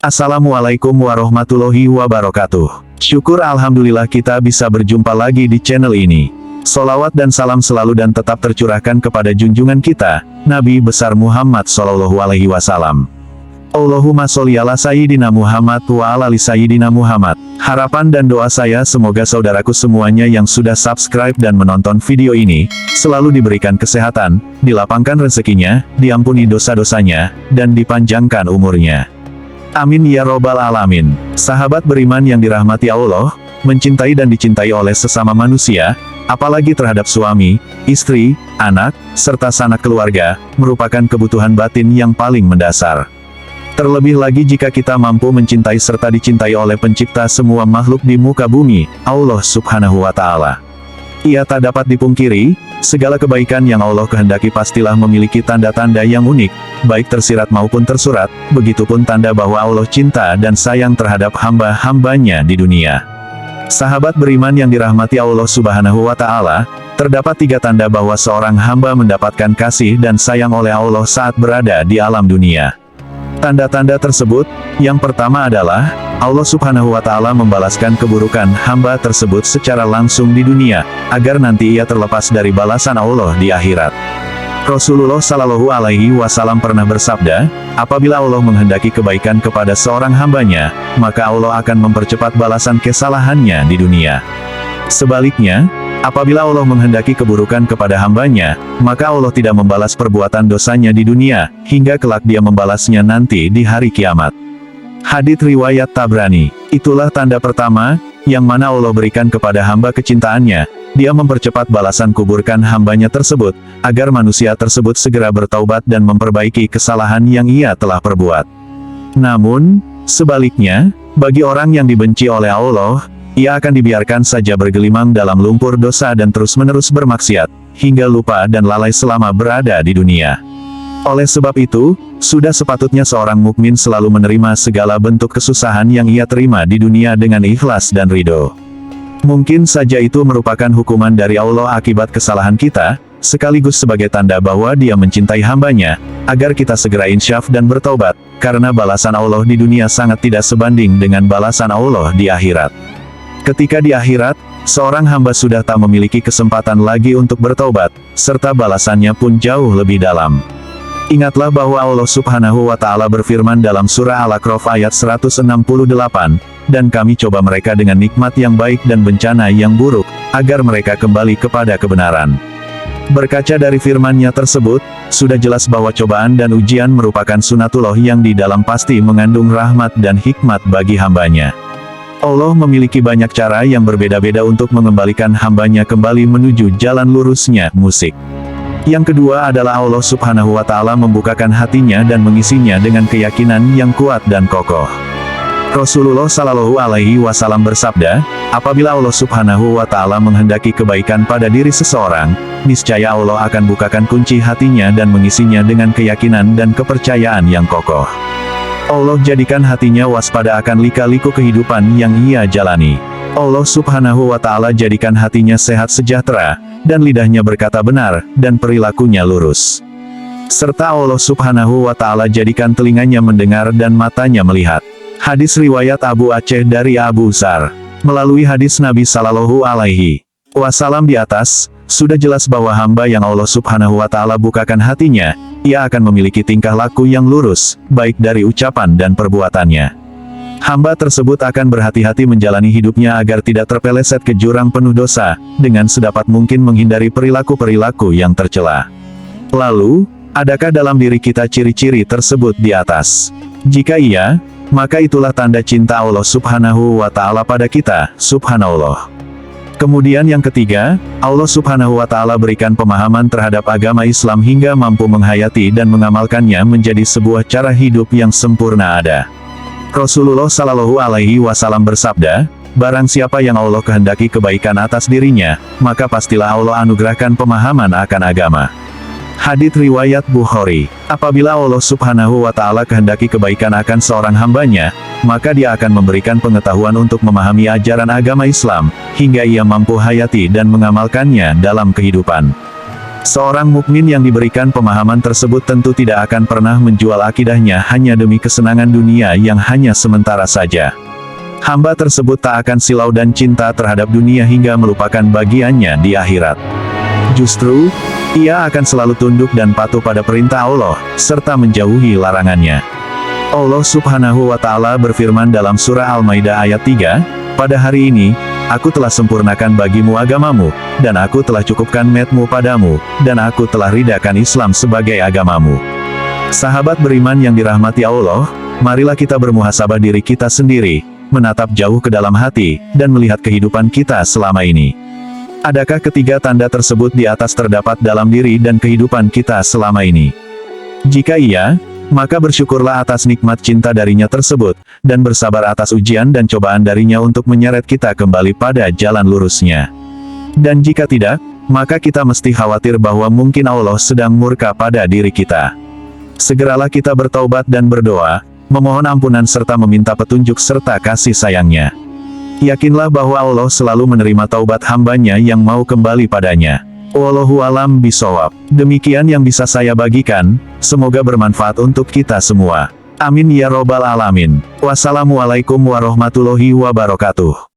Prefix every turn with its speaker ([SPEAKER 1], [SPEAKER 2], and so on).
[SPEAKER 1] Assalamualaikum warahmatullahi wabarakatuh. Syukur alhamdulillah kita bisa berjumpa lagi di channel ini. Sholawat dan salam selalu dan tetap tercurahkan kepada junjungan kita, Nabi besar Muhammad Sallallahu Alaihi Wasallam. Allahumma sholli ala Sayyidina Muhammad wa ala ali Sayyidina Muhammad. Harapan dan doa saya semoga saudaraku semuanya yang sudah subscribe dan menonton video ini, selalu diberikan kesehatan, dilapangkan rezekinya, diampuni dosa-dosanya, dan dipanjangkan umurnya. Amin ya robbal alamin. Sahabat beriman yang dirahmati Allah, mencintai dan dicintai oleh sesama manusia, apalagi terhadap suami, istri, anak, serta sanak keluarga, merupakan kebutuhan batin yang paling mendasar. Terlebih lagi jika kita mampu mencintai serta dicintai oleh pencipta semua makhluk di muka bumi, Allah Subhanahu wa Ta'ala. Ia tak dapat dipungkiri, segala kebaikan yang Allah kehendaki pastilah memiliki tanda-tanda yang unik, baik tersirat maupun tersurat, begitupun tanda bahwa Allah cinta dan sayang terhadap hamba-hambanya di dunia. Sahabat beriman yang dirahmati Allah Subhanahu wa Ta'ala, terdapat 3 tanda bahwa seorang hamba mendapatkan kasih dan sayang oleh Allah saat berada di alam dunia. Tanda-tanda tersebut, yang pertama adalah, Allah Subhanahu wa Ta'ala membalaskan keburukan hamba tersebut secara langsung di dunia, agar nanti ia terlepas dari balasan Allah di akhirat. Rasulullah Shallallahu Alaihi Wasallam pernah bersabda, apabila Allah menghendaki kebaikan kepada seorang hambanya, maka Allah akan mempercepat balasan kesalahannya di dunia. Sebaliknya, apabila Allah menghendaki keburukan kepada hambanya, maka Allah tidak membalas perbuatan dosanya di dunia, hingga kelak dia membalasnya nanti di hari kiamat. Hadits riwayat Tabrani. Itulah tanda pertama, yang mana Allah berikan kepada hamba kecintaannya, dia mempercepat balasan kuburkan hambanya tersebut, agar manusia tersebut segera bertaubat dan memperbaiki kesalahan yang ia telah perbuat. Namun, sebaliknya, bagi orang yang dibenci oleh Allah, ia akan dibiarkan saja bergelimang dalam lumpur dosa dan terus-menerus bermaksiat, hingga lupa dan lalai selama berada di dunia. Oleh sebab itu, sudah sepatutnya seorang mukmin selalu menerima segala bentuk kesusahan yang ia terima di dunia dengan ikhlas dan ridho. Mungkin saja itu merupakan hukuman dari Allah akibat kesalahan kita, sekaligus sebagai tanda bahwa Dia mencintai hambanya, agar kita segera insyaf dan bertaubat, karena balasan Allah di dunia sangat tidak sebanding dengan balasan Allah di akhirat. Ketika di akhirat, seorang hamba sudah tak memiliki kesempatan lagi untuk bertaubat, serta balasannya pun jauh lebih dalam. Ingatlah bahwa Allah Subhanahu wa Ta'ala berfirman dalam surah Al-A'raf ayat 168, dan kami coba mereka dengan nikmat yang baik dan bencana yang buruk, agar mereka kembali kepada kebenaran. Berkaca dari firman-Nya tersebut, sudah jelas bahwa cobaan dan ujian merupakan sunatullah yang di dalam pasti mengandung rahmat dan hikmat bagi hambanya. Allah memiliki banyak cara yang berbeda-beda untuk mengembalikan hambanya kembali menuju jalan lurusnya, musik. Yang kedua adalah Allah Subhanahu wa Ta'ala membukakan hatinya dan mengisinya dengan keyakinan yang kuat dan kokoh. Rasulullah Shallallahu Alaihi Wasallam bersabda, apabila Allah Subhanahu wa Ta'ala menghendaki kebaikan pada diri seseorang, niscaya Allah akan bukakan kunci hatinya dan mengisinya dengan keyakinan dan kepercayaan yang kokoh. Allah jadikan hatinya waspada akan lika-liku kehidupan yang ia jalani. Allah Subhanahu wa Ta'ala jadikan hatinya sehat sejahtera, dan lidahnya berkata benar, dan perilakunya lurus. Serta Allah Subhanahu wa Ta'ala jadikan telinganya mendengar dan matanya melihat. Hadis riwayat Abu Aceh dari Abu Zar. Melalui hadis Nabi Sallallahu Alaihi Wasallam di atas, sudah jelas bahwa hamba yang Allah Subhanahu wa Ta'ala bukakan hatinya, ia akan memiliki tingkah laku yang lurus, baik dari ucapan dan perbuatannya. Hamba tersebut akan berhati-hati menjalani hidupnya agar tidak terpeleset ke jurang penuh dosa, dengan sedapat mungkin menghindari perilaku-perilaku yang tercela. Lalu, adakah dalam diri kita ciri-ciri tersebut di atas? Jika iya, maka itulah tanda cinta Allah Subhanahu wa Ta'ala pada kita, subhanallah. Kemudian yang ketiga, Allah Subhanahu wa Ta'ala berikan pemahaman terhadap agama Islam hingga mampu menghayati dan mengamalkannya menjadi sebuah cara hidup yang sempurna ada. Rasulullah Shallallahu Alaihi Wasallam bersabda, barang siapa yang Allah kehendaki kebaikan atas dirinya, maka pastilah Allah anugerahkan pemahaman akan agama. Hadits riwayat Bukhari. Apabila Allah Subhanahu wa Ta'ala kehendaki kebaikan akan seorang hambanya, maka Dia akan memberikan pengetahuan untuk memahami ajaran agama Islam, hingga ia mampu hayati dan mengamalkannya dalam kehidupan. Seorang mukmin yang diberikan pemahaman tersebut tentu tidak akan pernah menjual akidahnya hanya demi kesenangan dunia yang hanya sementara saja. Hamba tersebut tak akan silau dan cinta terhadap dunia hingga melupakan bagiannya di akhirat. Justru, ia akan selalu tunduk dan patuh pada perintah Allah, serta menjauhi larangannya. Allah Subhanahu wa Ta'ala berfirman dalam surah Al-Maidah ayat 3, "Pada hari ini, Aku telah sempurnakan bagimu agamamu, dan aku telah cukupkan metmu padamu, dan aku telah ridhakan Islam sebagai agamamu." Sahabat beriman yang dirahmati Allah, marilah kita bermuhasabah diri kita sendiri, menatap jauh ke dalam hati, dan melihat kehidupan kita selama ini. Adakah ketiga tanda tersebut di atas terdapat dalam diri dan kehidupan kita selama ini? Jika iya, maka bersyukurlah atas nikmat cinta darinya tersebut, dan bersabar atas ujian dan cobaan darinya untuk menyeret kita kembali pada jalan lurusnya. Dan jika tidak, maka kita mesti khawatir bahwa mungkin Allah sedang murka pada diri kita. Segeralah kita bertaubat dan berdoa, memohon ampunan serta meminta petunjuk serta kasih sayangnya. Yakinlah bahwa Allah selalu menerima taubat hambanya yang mau kembali padanya. Wallahu alam bisawab. Demikian yang bisa saya bagikan, semoga bermanfaat untuk kita semua. Amin ya robbal alamin. Wassalamualaikum warahmatullahi wabarakatuh.